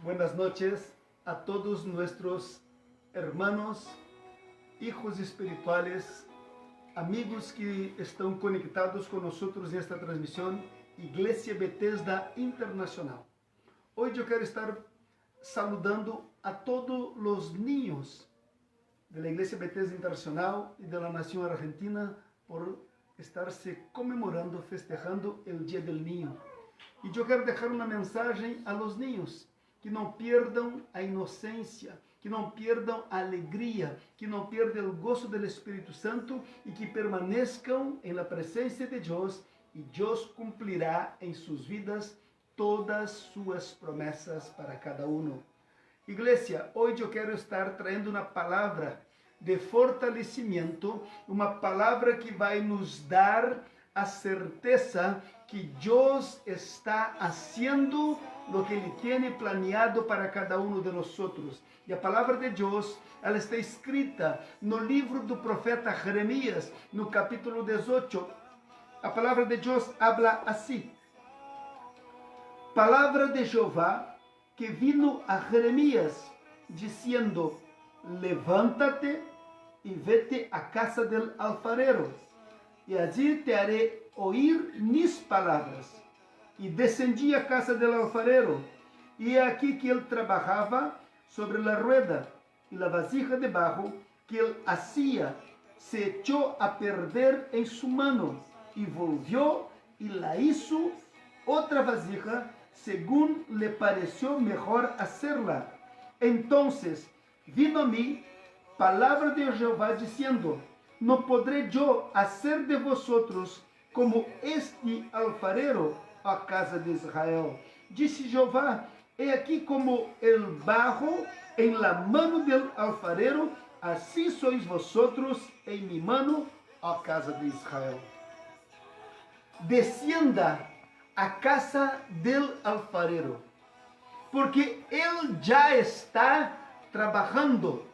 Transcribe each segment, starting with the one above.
Buenas noches a todos nuestros hermanos, hijos espirituales, amigos que estão conectados com nós nesta transmissão Iglesia Bethesda Internacional. Hoje eu quero estar saludando a todos os niños da Iglesia Bethesda Internacional e da nação argentina por estar se comemorando, festejando o Dia del Niño. E eu quero deixar uma mensagem a los niños, que não perdam a inocência, que não perdam a alegria, que não perdam o gozo do Espírito Santo e que permaneçam em la presença de Deus e Deus cumprirá em suas vidas todas suas promessas para cada um. Igreja, hoje eu quero estar trazendo uma palavra de fortalecimento, uma palavra que vai nos dar a certeza que Deus está haciendo lo que Ele tem planeado para cada um de nós. E a palavra de Deus, ela está escrita no livro do profeta Jeremias, no capítulo 18. A palavra de Deus habla assim: palavra de Jeová que vino a Jeremias, dizendo: levántate e vete a casa del alfarero, e allí te haré oír mis palabras. E descendi a casa del alfarero, e é aqui que ele trabalhava sobre a rueda, e a vasija de barro que ele hacía se echou a perder em sua mano, e volvió e la hizo outra vasija, según le pareció mejor hacerla. Entonces vino a mí palavra de Jeová dizendo: não podré eu hacer de vosotros como este alfarero, a casa de Israel. Disse Jeová: é aqui como el barro em la mano del alfarero, assim sois vosotros em mi mano, a casa de Israel. Descienda a casa del alfarero, porque ele já está trabalhando.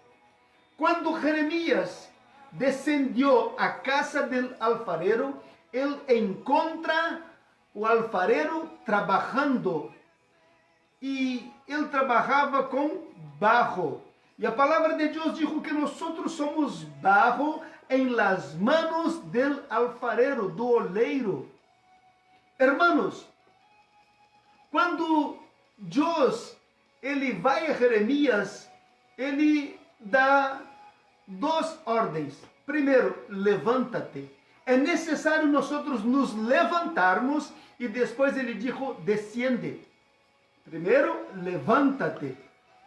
Quando Jeremias descendió a casa del alfarero, ele encontra o alfarero trabalhando, e ele trabalhava com barro. E a palavra de Deus diz que nós somos barro em las manos del alfarero, do oleiro. Hermanos, quando Deus ele vai a Jeremias, ele dá duas ordens. Primeiro, levanta-te. É necessário nós nos levantarmos, e depois ele diz: desciende. Primeiro, levanta-te.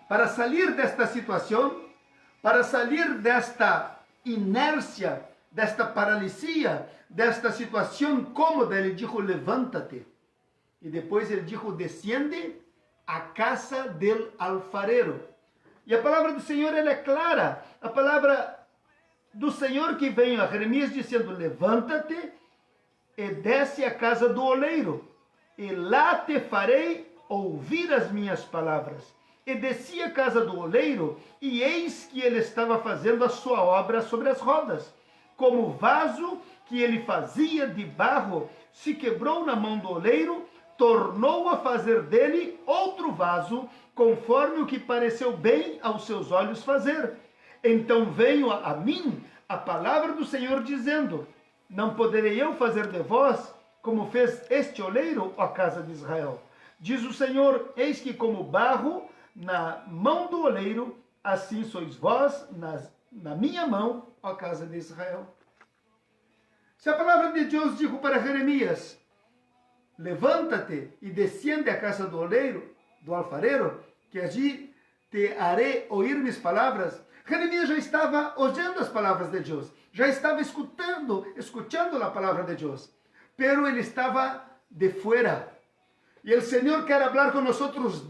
Para sair desta situação, para sair desta inércia, desta paralisia, desta situação cômoda, ele diz: levanta-te. E depois ele diz: desciende a casa del alfarero. E a palavra do Senhor ela é clara. A palavra do Senhor que veio a Jeremias dizendo: levanta-te e desce a casa do oleiro, e lá te farei ouvir as minhas palavras. E desci a casa do oleiro, e eis que ele estava fazendo a sua obra sobre as rodas. Como o vaso que ele fazia de barro se quebrou na mão do oleiro, tornou a fazer dele outro vaso, conforme o que pareceu bem aos seus olhos fazer. Então veio a mim a palavra do Senhor dizendo: não poderei eu fazer de vós como fez este oleiro, ó casa de Israel? Diz o Senhor: eis que como barro na mão do oleiro, assim sois vós na minha mão, ó casa de Israel. Se a palavra de Deus diz para Jeremias: levanta-te e desciende a casa do oleiro, do alfarero, que allí te haré oír mis palavras. Jeremias já estava ouvindo as palavras de Deus, já estava escutando a palavra de Deus, pero ele estava de fora. E o Senhor quer falar com nós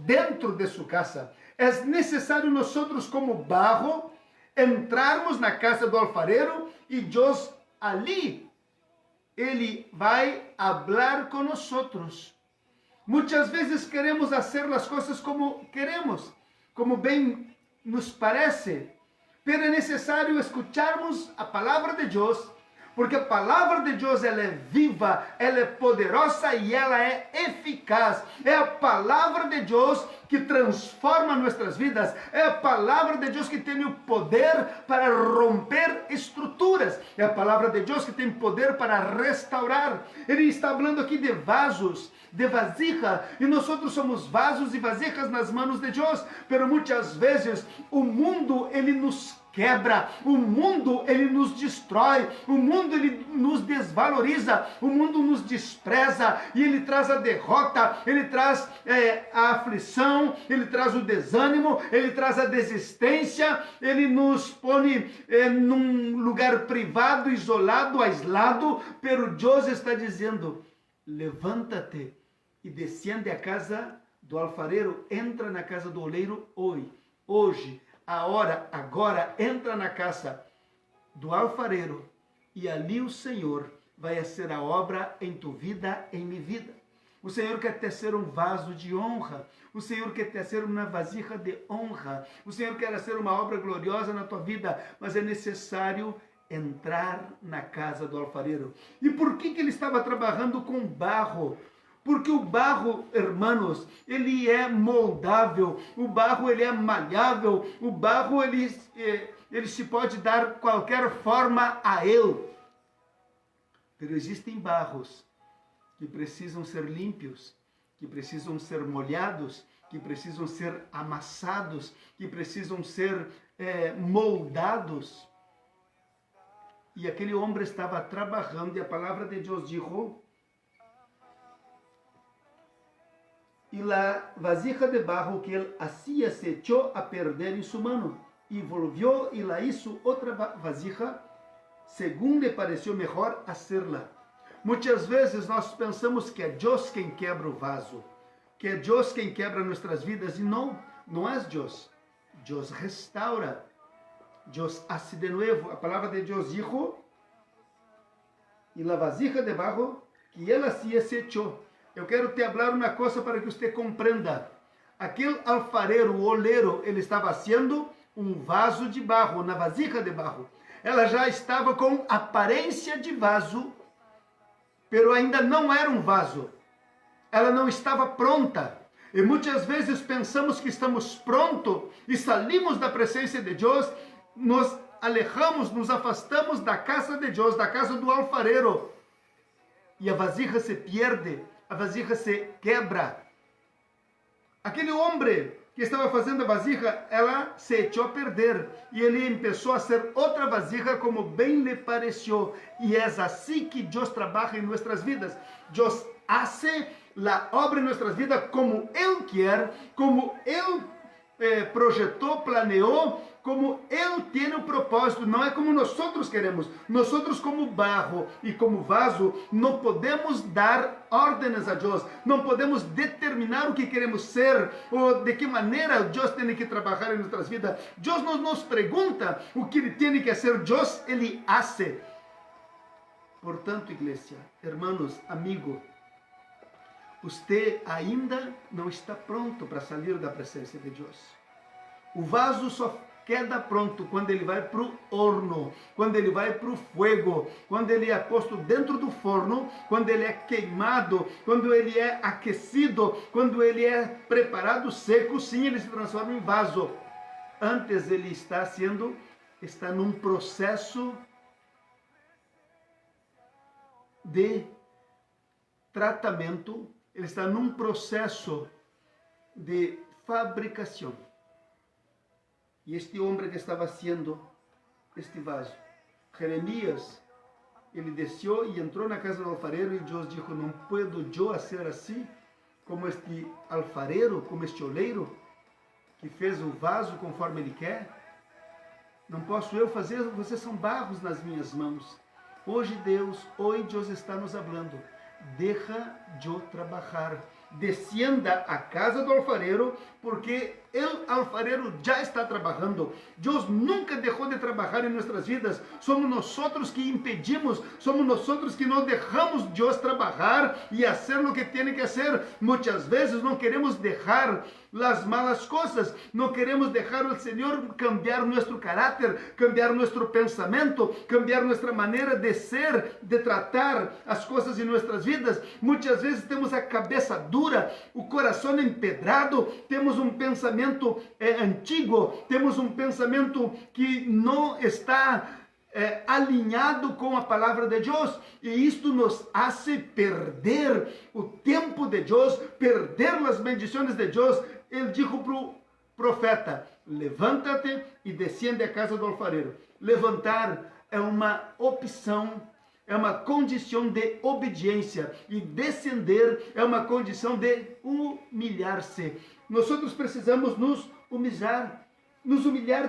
dentro de sua casa. É necessário nós, como barro, entrarmos na casa do alfarero, e Deus ali, ele vai falar com nós. Muitas vezes queremos fazer as coisas como queremos, como bem nos parece, pero é necessário escucharmos a palavra de Deus, Porque a palavra de Deus, ela é viva, ela é poderosa e ela é eficaz. É a palavra de Deus que transforma nossas vidas. É a palavra de Deus que tem o poder para romper estruturas. É a palavra de Deus que tem poder para restaurar. Ele está falando aqui de vasos, de vasija, e nós somos vasos e vasijas nas mãos de Deus. Pero muitas vezes o mundo, ele nos quebra, o mundo ele nos destrói, o mundo ele nos desvaloriza, o mundo nos despreza e ele traz a derrota, ele traz a aflição, ele traz o desânimo, ele traz a desistência, ele nos põe num lugar privado, isolado, aislado. Pero Deus está dizendo: levanta-te e descende à casa do alfareiro, entra na casa do oleiro hoje. Agora entra na casa do alfareiro e ali o Senhor vai fazer a obra em tua vida, em minha vida. O Senhor quer te ser um vaso de honra. O Senhor quer te ser uma vasija de honra. O Senhor quer ser uma obra gloriosa na tua vida, mas é necessário entrar na casa do alfareiro. E por que ele estava trabalhando com barro? Porque o barro, irmãos, ele é moldável, o barro ele é malhável, o barro ele se pode dar qualquer forma a ele. Mas existem barros que precisam ser límpios, que precisam ser molhados, que precisam ser amassados, que precisam ser moldados. E aquele homem estava trabalhando e a palavra de Deus disse: y la vasija de barro que él hacía se echó a perder en su mano, y volvió y la hizo otra vasija, según le pareció mejor hacerla. Muitas vezes nós pensamos que é Deus quem quebra o vaso, que é Deus quem quebra nossas vidas, e não é Deus. Deus restaura, Deus hace de nuevo. A palavra de Deus dijo: y la vasija de barro que él hacía se echó. Eu quero te falar uma coisa para que você compreenda. Aquele alfareiro, o oleiro, ele estava fazendo um vaso de barro, uma vasija de barro. Ela já estava com aparência de vaso, pero ainda não era um vaso. Ela não estava pronta. E muitas vezes pensamos que estamos prontos e saímos da presença de Deus, nos alejamos, nos afastamos da casa de Deus, da casa do alfareiro. E a vasija se perde. A vasija se quebra. Aquele homem que estava fazendo a vasija, ela se echou a perder. E ele começou a ser outra vasija como bem lhe pareceu. E é assim que Deus trabalha em nossas vidas. Deus hace a obra em nossas vidas como Ele quer, como Ele projetou, planeou, como Ele tem o propósito. Não é como nós queremos. Nós, como barro e como vaso, não podemos dar ordens a Deus. Não podemos determinar o que queremos ser ou de que maneira Deus tem que trabalhar em nossas vidas. Deus não nos pergunta o que Ele tem que fazer. Deus, Ele hace. Portanto, igreja, irmãos, amigo, você ainda não está pronto para sair da presença de Deus. O vaso só queda pronto quando ele vai para o horno, quando ele vai para o fogo, quando ele é posto dentro do forno, quando ele é queimado, quando ele é aquecido, quando ele é preparado seco, sim, ele se transforma em vaso. Antes ele está num processo de tratamento, ele está num processo de fabricação. E este homem que estava fazendo este vaso, Jeremias, ele desceu e entrou na casa do alfareiro e Deus disse: não puedo eu fazer assim, como este alfareiro, como este oleiro, que fez o vaso conforme ele quer? Não posso eu fazer, vocês são barros nas minhas mãos. Hoje Deus está nos falando: deixa eu trabalhar, descienda a casa do alfarero, porque o alfarero já está trabalhando. Deus nunca deixou de trabalhar em nossas vidas. Somos nós que impedimos, somos nós que não deixamos Deus trabalhar e fazer o que tem que fazer. Muitas vezes não queremos deixar as malas coisas, não queremos deixar o Senhor cambiar nosso caráter, cambiar nosso pensamento, cambiar nossa maneira de ser, de tratar as coisas em nossas vidas. Muitas vezes temos a cabeça dura, o coração empedrado, temos um pensamento antigo, temos um pensamento que não está alinhado com a palavra de Deus, e isto nos hace perder o tempo de Deus, perder as bendições de Deus. Ele disse para o profeta: levanta-te e desciende à casa do alfarero. Levantar é uma opção, é uma condição de obediência, e descender é uma condição de humilhar-se. Nós precisamos nos humilhar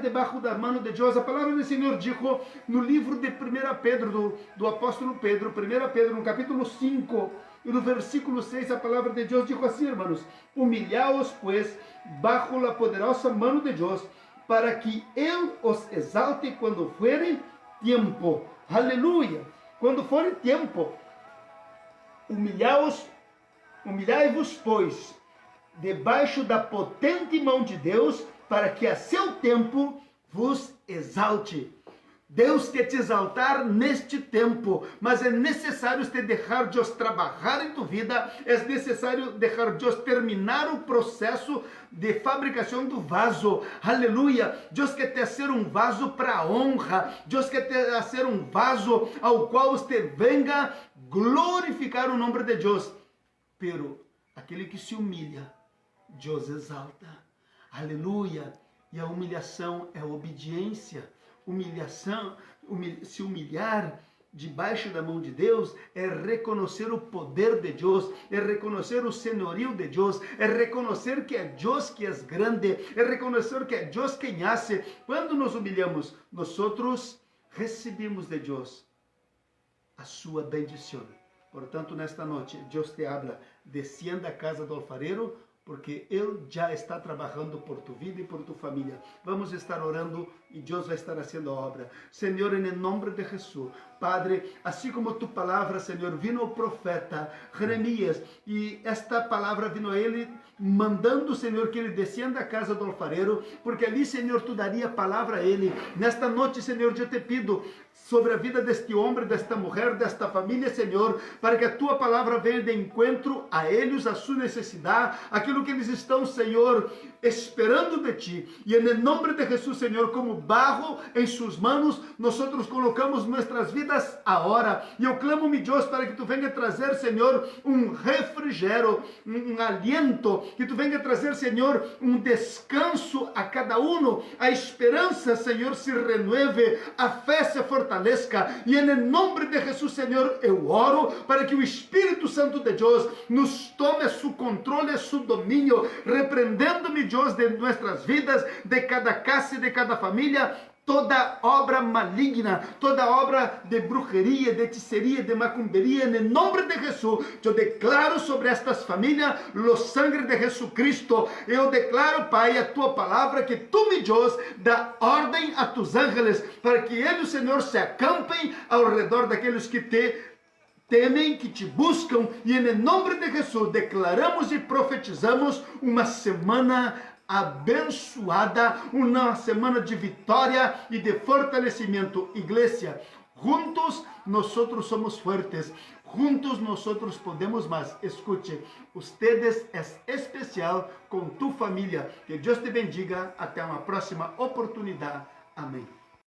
debaixo da mão de Deus. A palavra do Senhor disse no livro de 1 Pedro, do apóstolo Pedro, 1 Pedro, no capítulo 5, e no versículo 6, a palavra de Deus diz assim, irmãos: humilhaos, pues, bajo a poderosa mão de Deus, para que Ele os exalte quando fuere tempo. Aleluia! Quando for tempo, humilhai-vos, pois, debaixo da potente mão de Deus, para que a seu tempo vos exalte. Deus quer te exaltar neste tempo, mas é necessário te deixar Deus trabalhar em tu vida, é necessário deixar Deus terminar o processo de fabricação do vaso. Aleluia! Deus quer te ser um vaso para honra, Deus quer te ser um vaso ao qual você venga glorificar o nome de Deus. Pero aquele que se humilha, Deus exalta. Aleluia! E a humilhação é obediência. Se humilhar debaixo da mão de Deus é reconhecer o poder de Deus, é reconhecer o senhorio de Deus, é reconhecer que é Deus que é grande, é reconhecer que é Deus quem hace. Quando nos humilhamos, nós recebemos de Deus a sua bendição. Portanto, nesta noite, Deus te habla: descienda à casa do alfarero, porque Ele já está trabalhando por tu vida e por tu família. Vamos estar orando e Deus vai estar fazendo a obra. Senhor, em nome de Jesus, Padre, assim como tu palavra, Senhor, vino o profeta Jeremias, e esta palavra vino a ele, mandando, Senhor, que ele descienda à casa do alfarero, porque ali, Senhor, tu daria palavra a ele. Nesta noite, Senhor, eu te pido sobre a vida deste homem, desta mulher, desta família, Senhor, para que a tua palavra venha de encontro a eles, a sua necessidade, aquilo que eles estão, Senhor, esperando de ti. E em nome de Jesus, Senhor, como barro em suas mãos, nós colocamos nossas vidas agora. E eu clamo, meu Deus, para que tu venha trazer, Senhor, um refrigério, um aliento, que tu venha trazer, Senhor, um descanso a cada um, a esperança, Senhor, se renueve, a fé se fortaleça. E em nome de Jesus, Senhor, eu oro para que o Espírito Santo de Deus nos tome su controle, su domínio, repreendendo-me, Deus, de nossas vidas, de cada casa e de cada família, toda obra maligna, toda obra de bruxeria, de hechiceria, de macumberia, em nome de Jesus, eu declaro sobre estas famílias o sangue de Jesus Cristo. Eu declaro, Pai, a tua palavra, que tu, meu Deus, dá ordem a tus ángeles, para que eles, Senhor, se acampem ao redor daqueles que te temem, que te buscam, e em nome de Jesus declaramos e profetizamos uma semana abençoada, uma semana de vitória e de fortalecimento. Igreja, juntos nós somos fortes, juntos nós podemos mais. Escute, ustedes é especial com tu família. Que Deus te bendiga. Até uma próxima oportunidade. Amém.